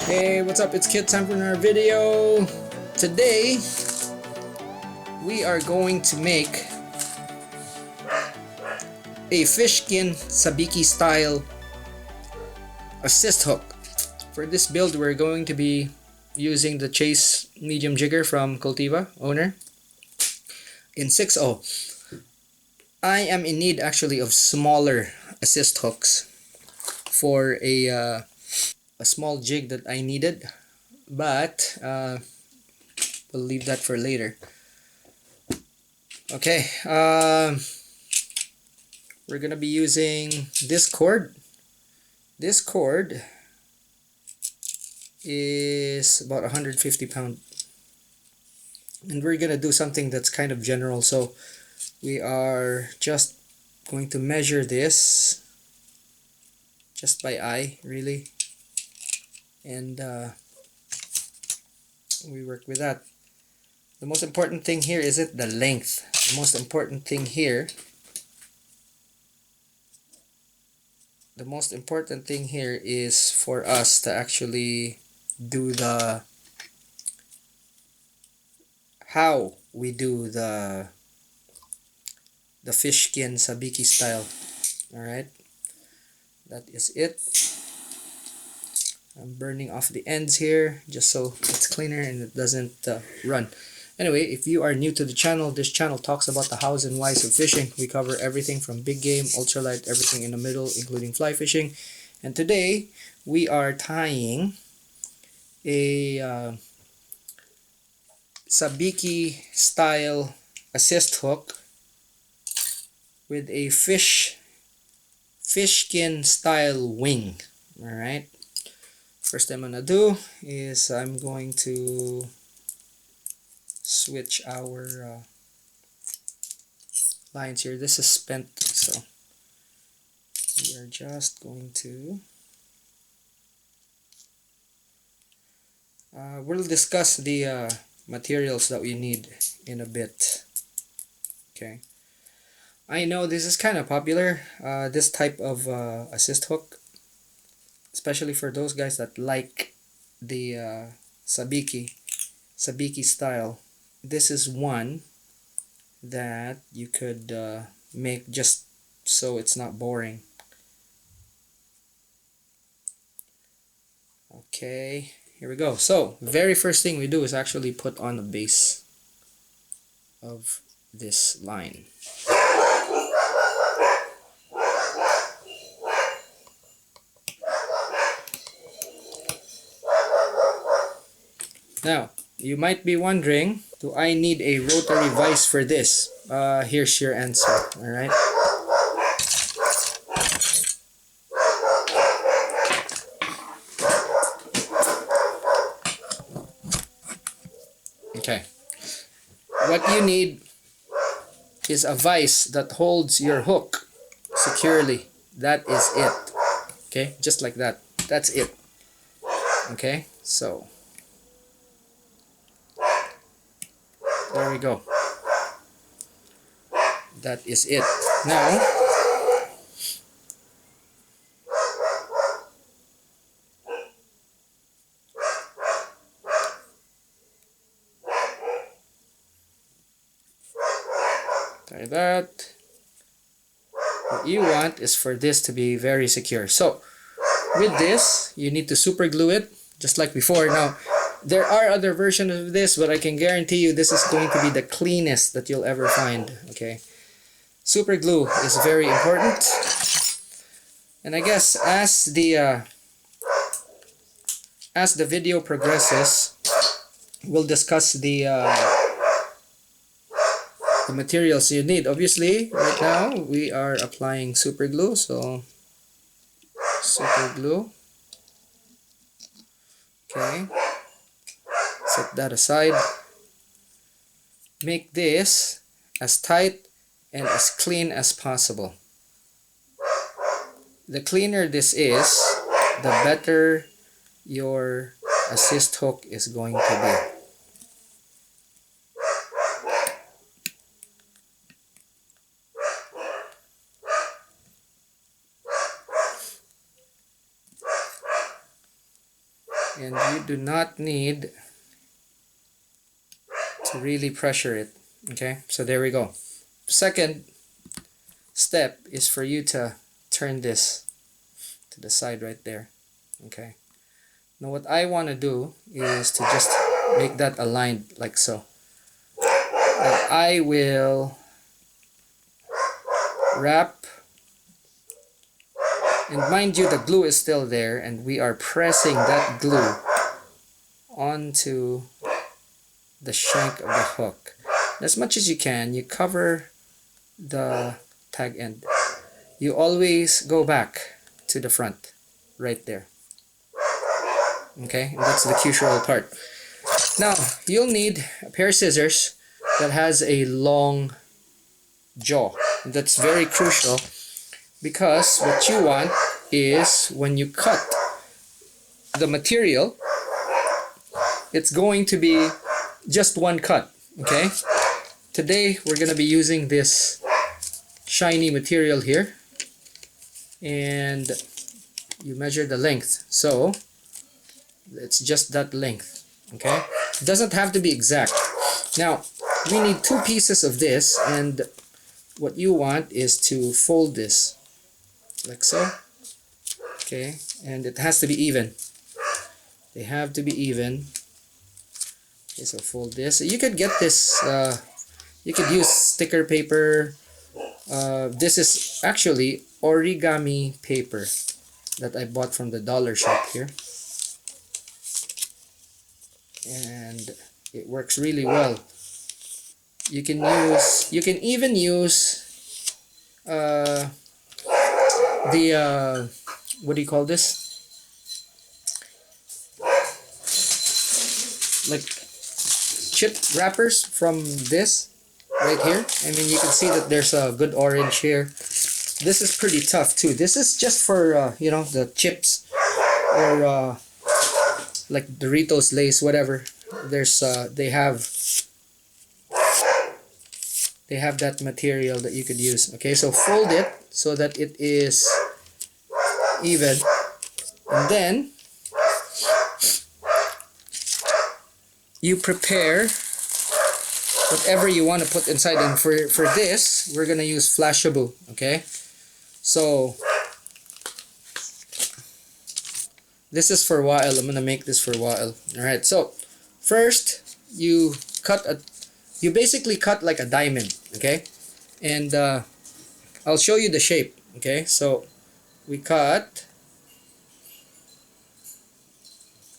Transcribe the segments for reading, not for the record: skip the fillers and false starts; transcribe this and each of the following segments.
Hey, what's up? It's Kit. Time for another video. Today, we are going to make a fishkin Sabiki Style Assist Hook. For this build, we're going to be using the Chase medium jigger from Cultiva owner in 6.0. I am in need actually of smaller assist hooks for a small jig that I needed, but we'll leave that for later. Okay, we're gonna be using this cord. This cord is about 150 pound, and we're gonna do something that's kind of general. So we are just going to measure this just by eye, really, and we work with that. The most important thing here isn't the length. The most important thing here is for us to actually do how we do the fishkin Sabiki style. Alright, that is it. I'm burning off the ends here just so it's cleaner and it doesn't run. Anyway, if you are new to the channel, this channel talks about the hows and whys of fishing. We cover everything from big game, ultralight, everything in the middle, including fly fishing. And today, we are tying a Sabiki Style Assist Hook with a fishkin style wing. Alright. First thing I'm gonna do is I'm going to switch our lines here. This is spent, so we are just going to we'll discuss the materials that we need in a bit. Okay, I know this is kind of popular, this type of assist hook, especially for those guys that like the Sabiki style. This is one that you could make just so it's not boring. Okay, here we go. So very first thing we do is actually put on the base of this line. Now, you might be wondering, do I need a rotary vise for this? Here's your answer, alright? Okay. What you need is a vise that holds your hook securely. That is it. Okay, just like that. That's it. Okay, so there we go. That is it. Now, tie that. What you want is for this to be very secure. So, with this, you need to super glue it, just like before. Now, there are other versions of this, but I can guarantee you this is going to be the cleanest that you'll ever find. Okay, super glue is very important, and I guess as the video progresses, we'll discuss the materials you need. Obviously, right now we are applying super glue, so super glue. Okay, set that aside. Make this as tight and as clean as possible. The cleaner this is, the better your assist hook is going to be. and you do not need to really pressure it. Okay, so there we go. Second step is for you to turn this to the side right there. Okay, now what I want to do is to just make that aligned like so. And I will wrap, and mind you, the glue is still there, and we are pressing that glue onto the shank of the hook. As much as you can, you cover the tag end. You always go back to the front right there. Okay, and that's the crucial part. Now you'll need a pair of scissors that has a long jaw. That's very crucial, because what you want is when you cut the material, it's going to be just one cut. Okay, today we're going to be using this shiny material here, and you measure the length, so it's just that length. Okay, it doesn't have to be exact. Now we need 2 pieces of this, and what you want is to fold this like so. Okay, and it has to be even. They have to be even. Okay, so fold this. You could get this, you could use sticker paper. This is actually origami paper that I bought from the dollar shop here, and it works really well. You can even use the what do you call this, like chip wrappers from this right here. I mean, you can see that there's a good orange here. This is pretty tough too. This is just for you know, the chips, or like Doritos, Lay's, whatever. There's they have that material that you could use. Okay, so fold it so that it is even, and then you prepare whatever you want to put inside. And for this, we're gonna use Flashaboo. Okay, so this is for Wael. I'm gonna make this for Wael. Alright, so first you basically cut like a diamond. Okay, and I'll show you the shape. Okay, so we cut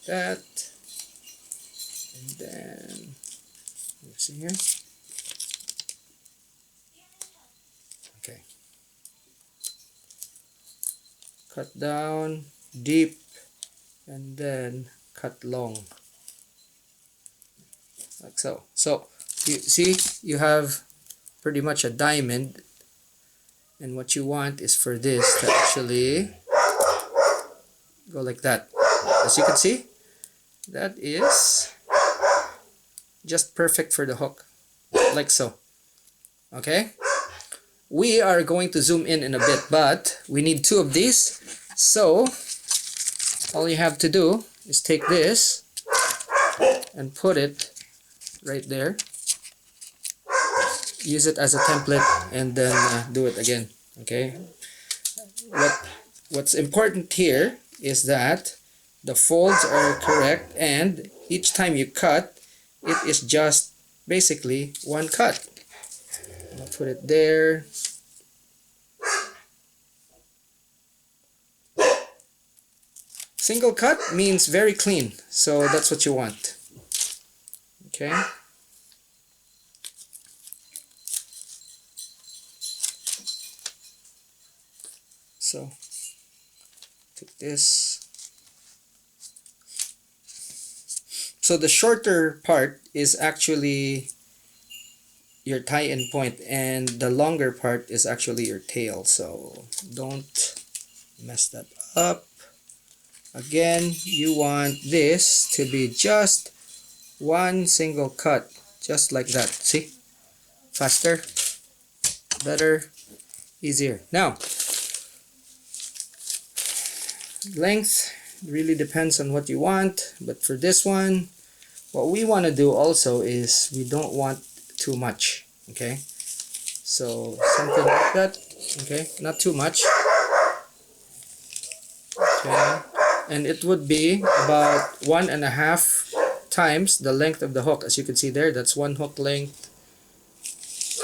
that, and then let's see here. Okay, cut down deep, and then cut long like so. So you see, you have pretty much a diamond, and what you want is for this to actually go like that. As you can see, that is just perfect for the hook, like so. Okay, we are going to zoom in a bit, but we need 2 of these. So all you have to do is take this and put it right there. Use it as a template, and then do it again. Okay, what's important here is that the folds are correct, and each time you cut, it is just basically one cut. I'll put it there. Single cut means very clean, so that's what you want. Okay, so take this. So the shorter part is actually your tie-in point, and the longer part is actually your tail, so don't mess that up. Again, you want this to be just one single cut, just like that. See? Faster, better, easier. Now, length, really depends on what you want, but for this one, what we want to do also is we don't want too much, okay? So something like that, okay? Not too much, okay? And it would be about 1.5 times the length of the hook. As you can see there, that's one hook length,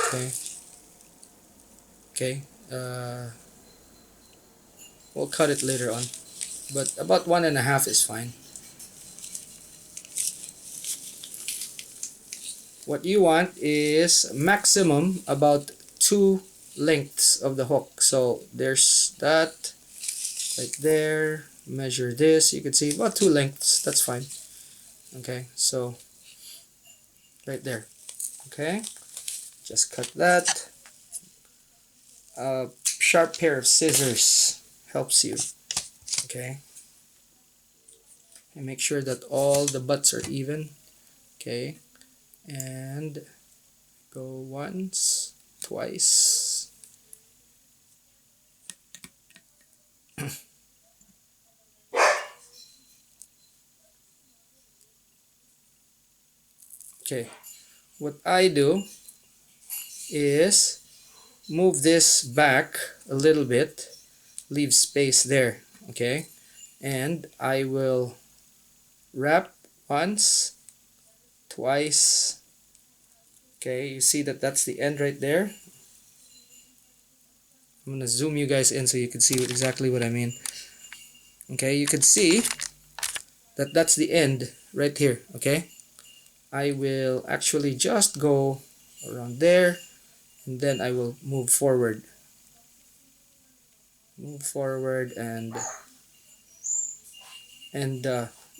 okay? Okay, we'll cut it later on, but about 1.5 is fine. What you want is maximum about 2 lengths of the hook. So there's that right there. Measure this, you can see about 2 lengths, that's fine. Okay, so right there. Okay, just cut that. A sharp pair of scissors helps you. Okay, and make sure that all the butts are even. Okay, and go once, twice. Okay, what I do is move this back a little bit, leave space there, okay? And I will wrap once, twice. Okay, you see that that's the end right there. I'm gonna zoom you guys in so you can see exactly what I mean. Okay, you can see that that's the end right here, okay? I will actually just go around there, and then I will move forward. Move forward, and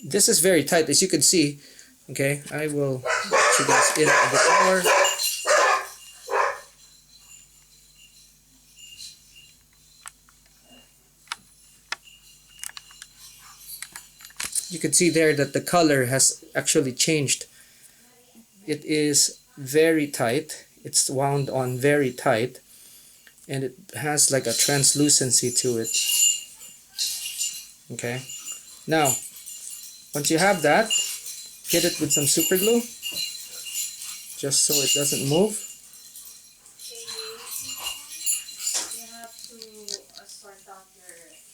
this is very tight, as you can see. Okay, I will let you guys in a bit more. You can see there that the color has actually changed. It is very tight. It's wound on very tight, and it has like a translucency to it. Okay, now once you have that, hit it with some super glue just so it doesn't move.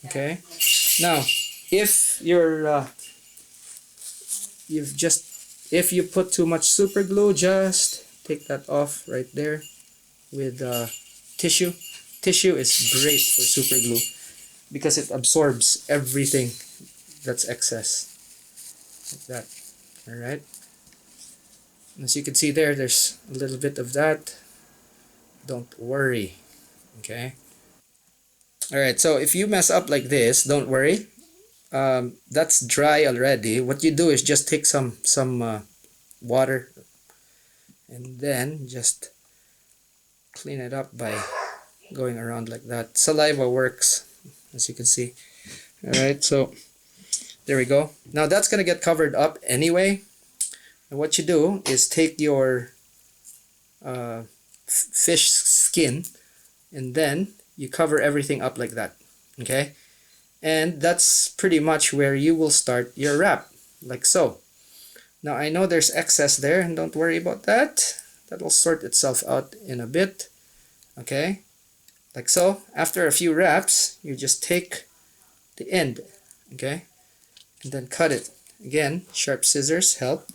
Okay, now if you're if you put too much super glue, just take that off right there with tissue. Tissue is great for super glue because it absorbs everything that's excess, like that. All right, as you can see there, there's a little bit of that. Don't worry. Okay, all right, so if you mess up like this, don't worry. That's dry already. What you do is just take some water, and then just clean it up by going around like that. Saliva works, as you can see. All right, so there we go. Now that's gonna get covered up anyway, and what you do is take your fish skin, and then you cover everything up like that. Okay, and that's pretty much where you will start your wrap, like so. Now I know there's excess there, and don't worry about that. That'll sort itself out in a bit. Okay, like so. After a few wraps, you just take the end, okay, and then cut it. Again, sharp scissors help.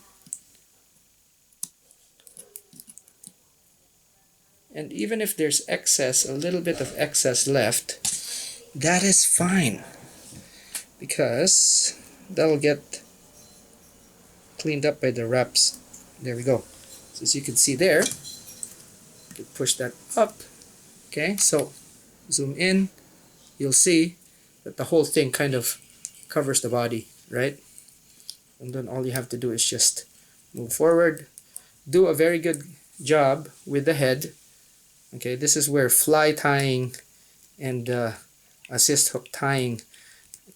And even if there's excess, a little bit of excess left, that is fine, because that'll get cleaned up by the wraps. There we go. So as you can see there, you push that up. Okay, so zoom in, you'll see that the whole thing kind of covers the body, right? And then all you have to do is just move forward. Do a very good job with the head. Okay, this is where fly tying and assist hook tying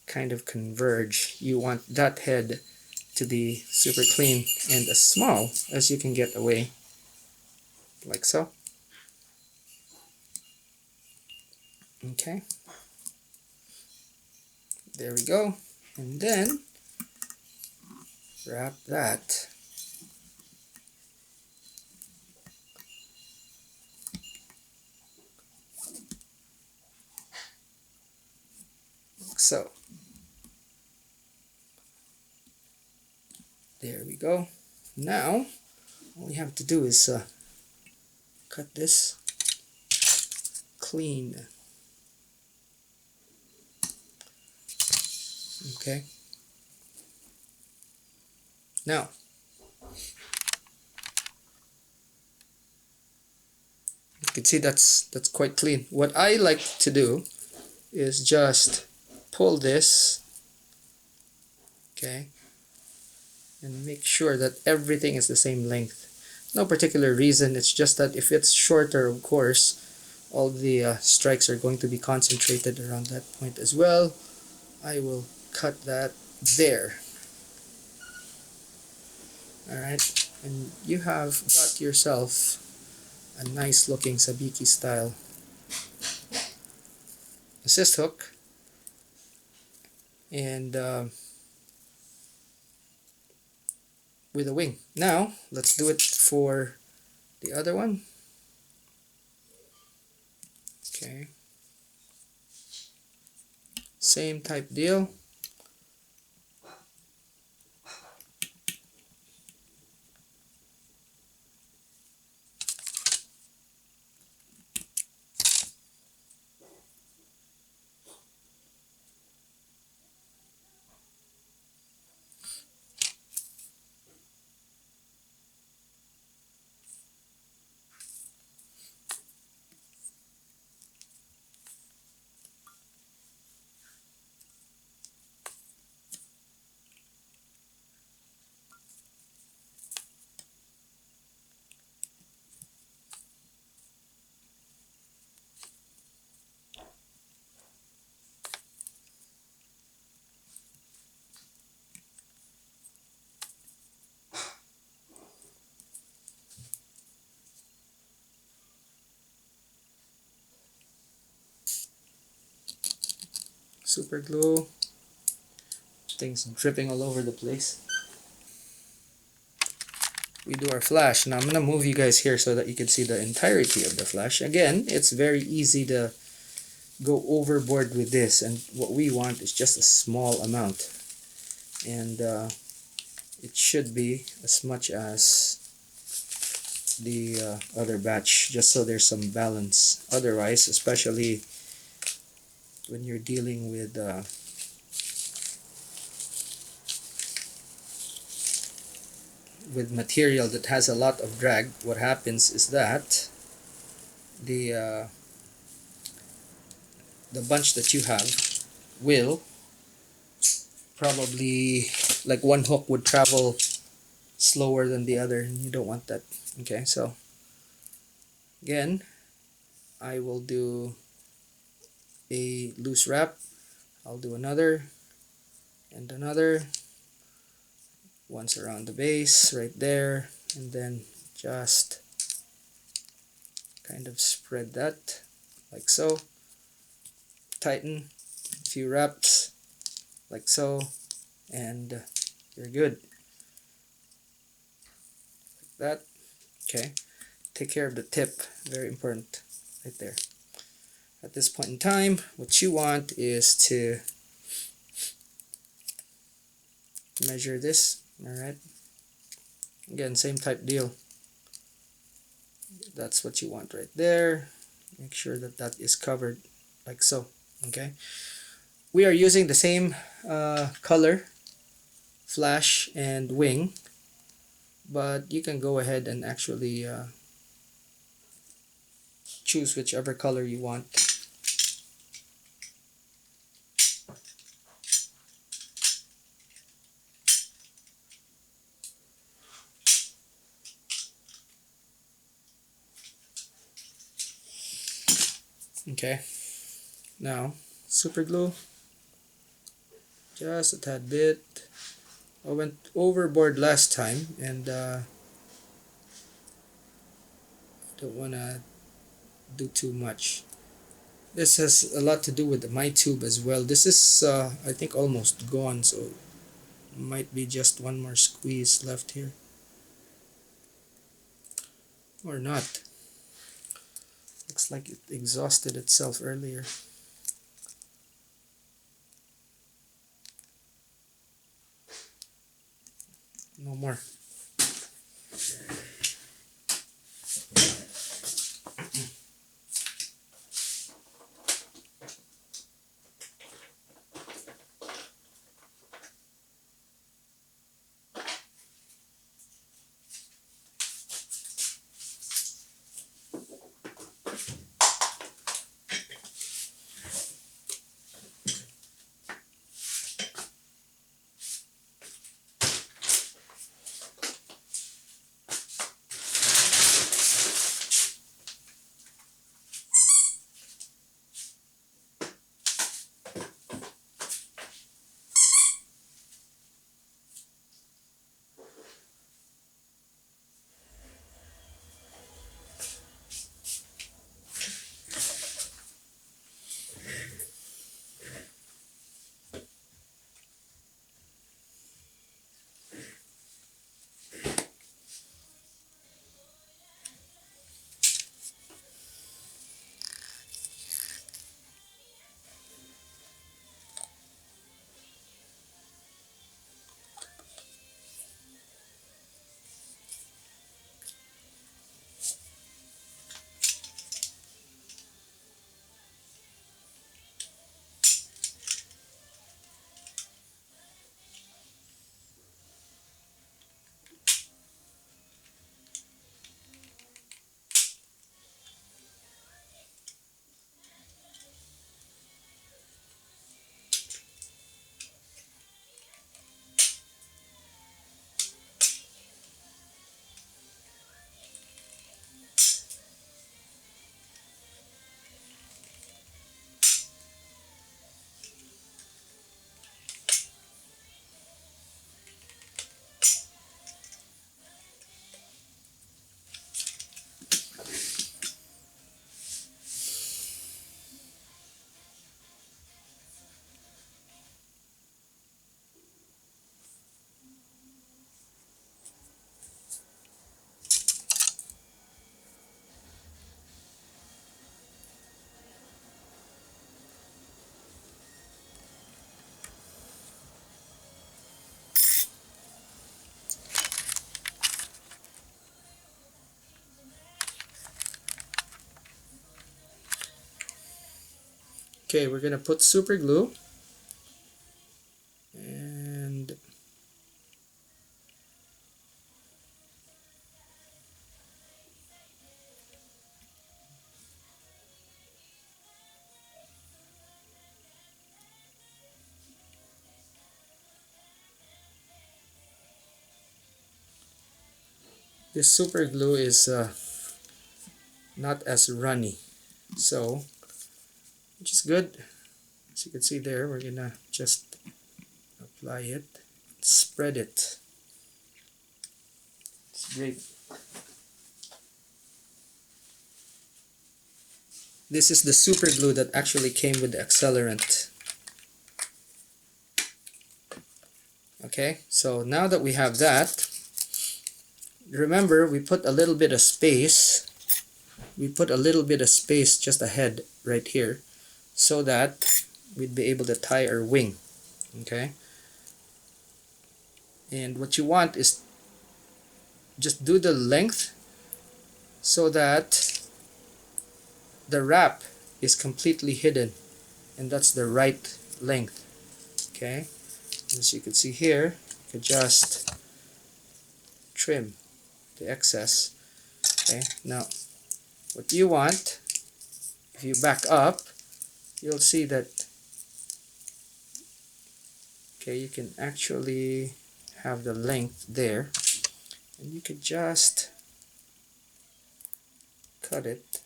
kind of converge. You want that head to be super clean and as small as you can get away, like so. Okay, there we go. and then wrap that. Like so. There we go. Now all we have to do is cut this clean. Okay. Now you can see that's quite clean. What I like to do is just pull this, okay, and make sure that everything is the same length. No particular reason, it's just that if it's shorter, of course, all the strikes are going to be concentrated around that point as well. I will cut that there. Alright, and you have got yourself a nice looking Sabiki style assist hook, and with a wing. Now let's do it for the other one. Okay, same type deal. Super glue. Things dripping all over the place. We do our flash. Now I'm going to move you guys here so that you can see the entirety of the flash. Again, it's very easy to go overboard with this, and what we want is just a small amount, and it should be as much as the other batch, just so there's some balance. Otherwise, especially when you're dealing with material that has a lot of drag, what happens is that the bunch that you have will probably, like one hook would travel slower than the other, and you don't want that. Okay, so again, I will do a loose wrap. I'll do another and another, once around the base right there, and then just kind of spread that like so. Tighten a few wraps like so, and you're good. Like that. Okay, take care of the tip, very important, right there. At this point in time, what you want is to measure this. Alright, again, same type deal. That's what you want right there. Make sure that that is covered like so. Okay, we are using the same color flash and wing, but you can go ahead and actually choose whichever color you want. Okay, now super glue, just a tad bit. I went overboard last time, and don't want to do too much. This has a lot to do with my tube as well. This is I think almost gone, so might be just one more squeeze left here, or not. Looks like it exhausted itself earlier. No more. Okay, we're gonna put super glue, and this super glue is not as runny, so which is good. As you can see there, we're gonna just apply it, spread it. It's great. This is the super glue that actually came with the accelerant. Okay, so now that we have that, remember we put a little bit of space. We put a little bit of space just ahead right here, so that we'd be able to tie our wing. Okay, and what you want is just do the length so that the wrap is completely hidden, and that's the right length. Okay, as you can see here, you can just trim the excess. Okay, now what you want, if you back up, you'll see that okay, you can actually have the length there, and you can just cut it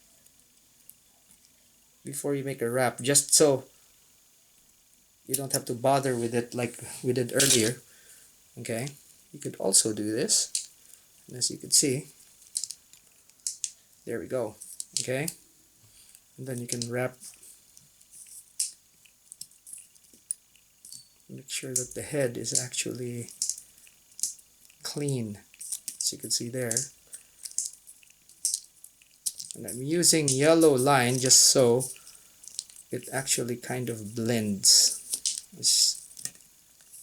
before you make a wrap, just so you don't have to bother with it like we did earlier. Okay, you could also do this, and as you can see, there we go. Okay, and then you can wrap Make sure that the head is actually clean, as you can see there. And I'm using yellow line just so it actually kind of blends. Let's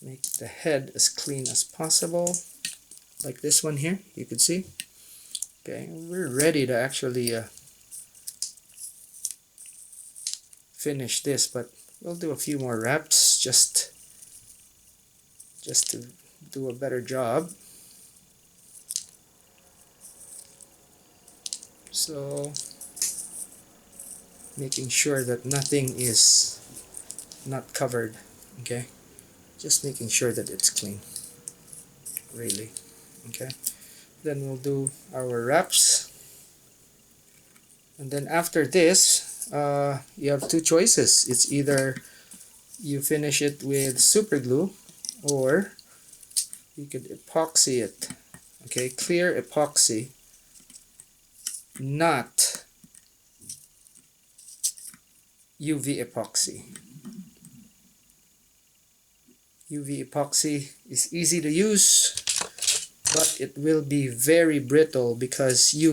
make the head as clean as possible, like this one here, you can see. Okay, we're ready to actually finish this, but we'll do a few more reps just to do a better job. So making sure that nothing is not covered, okay, just making sure that it's clean, really. Okay, then we'll do our reps, and then after this you have two choices. It's either you finish it with super glue, or you could epoxy it. Okay, clear epoxy, not UV epoxy. UV epoxy is easy to use, but it will be very brittle because the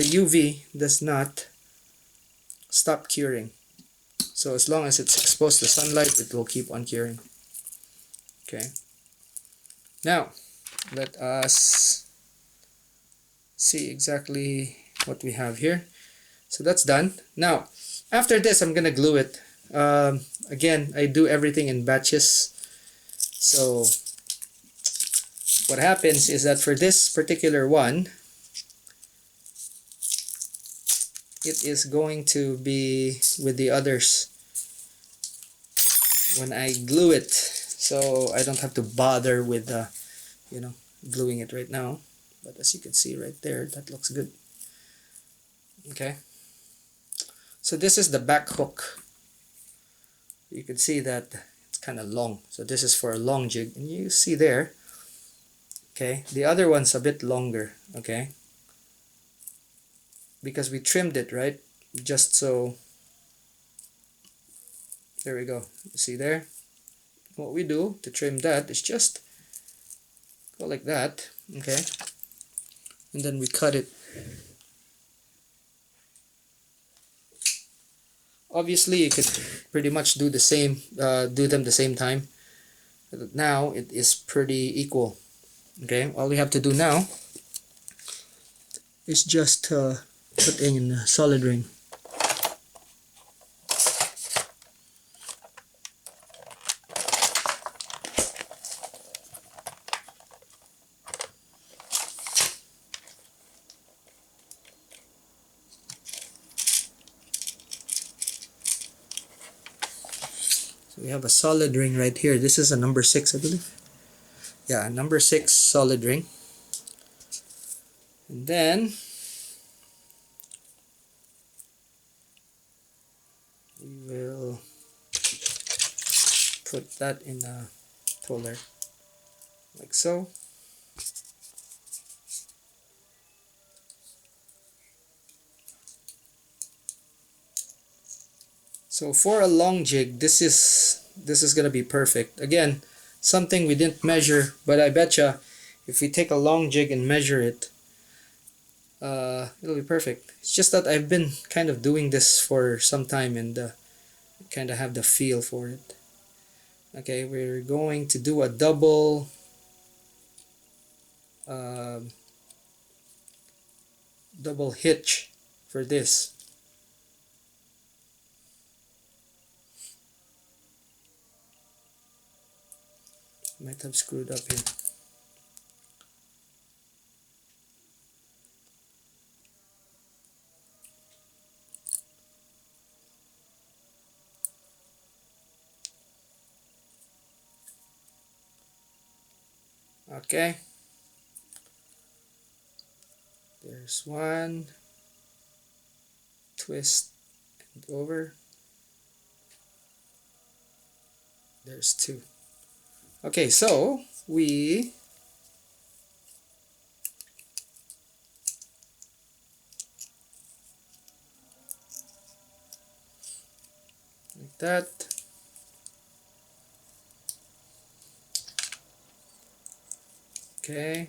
UV does not stop curing. So as long as it's exposed to sunlight, it will keep on curing. Okay. Now, let us see exactly what we have here. So that's done. Now, after this, I'm gonna glue it. Again, I do everything in batches. So what happens is that for this particular one, it is going to be with the others when I glue it. So I don't have to bother with gluing it right now. But as you can see right there, that looks good. Okay. So this is the back hook. You can see that it's kind of long. So this is for a long jig. And you see there, okay, the other one's a bit longer, okay? Because we trimmed it, right? Just so, there we go. You see there? What we do to trim that is just go like that, okay? And then we cut it. Obviously, you could pretty much do the same, do them the same time. But now it is pretty equal. Okay, all we have to do now is just put in a solid ring. So we have a solid ring right here. This is a number 6, I believe. Yeah, number 6 solid ring. And then we will put that in a puller, like so. So for a long jig, this is gonna be perfect. Again, something we didn't measure, but I betcha if we take a long jig and measure it, it'll be perfect. It's just that I've been kind of doing this for some time and kind of have the feel for it. Okay, we're going to do a double double hitch for this. Might have screwed up here. Okay, there's one, twist and over, there's 2. Okay, so we like that. Okay,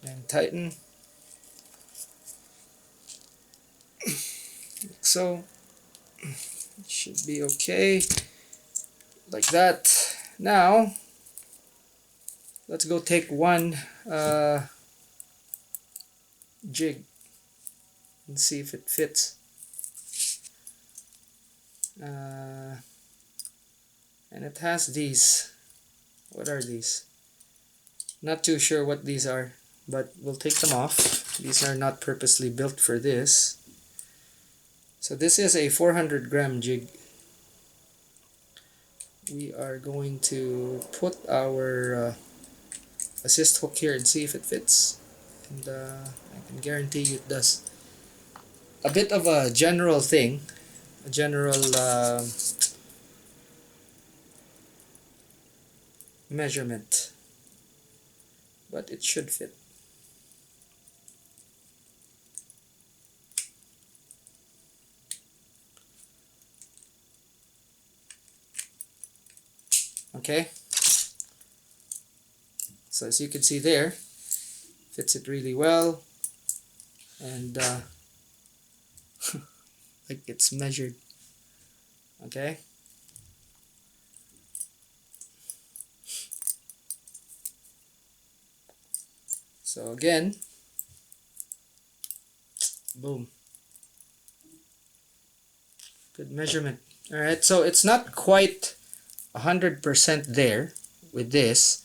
and tighten. So it should be okay like that. Now let's go take one jig and see if it fits. And it has these. What are these? Not too sure what these are, but we'll take them off. These are not purposely built for this. So this is a 400 gram jig. We are going to put our assist hook here and see if it fits. And I can guarantee you it does. A bit of a general thing, a general measurement, but it should fit. Okay, so as you can see there, fits it really well, and like it's measured. Okay, so again, boom, good measurement. All right, so it's not quite 100% there with this,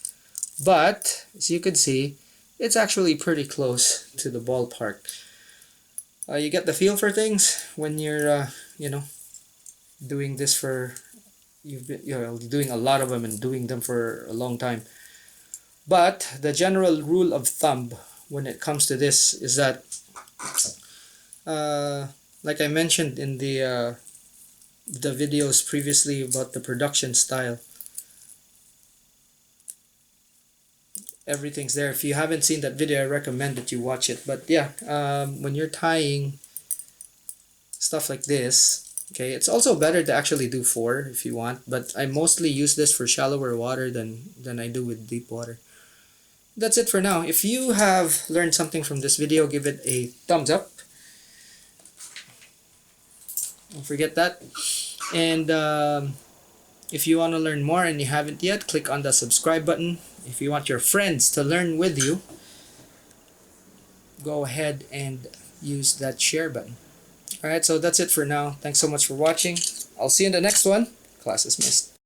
but as you can see, it's actually pretty close to the ballpark. You get the feel for things when you're you know, doing this for, you've been, doing a lot of them and doing them for a long time. But the general rule of thumb when it comes to this is that like I mentioned in the videos previously about the production style, everything's there. If you haven't seen that video, I recommend that you watch it. But yeah, when you're tying stuff like this, okay, it's also better to actually do 4 if you want, but I mostly use this for shallower water than I do with deep water. That's it for now. If you have learned something from this video, give it a thumbs up. Don't forget that. And if you want to learn more and you haven't yet, click on the subscribe button. If you want your friends to learn with you, go ahead and use that share button. Alright, so that's it for now. Thanks so much for watching. I'll see you in the next one. Class dismissed.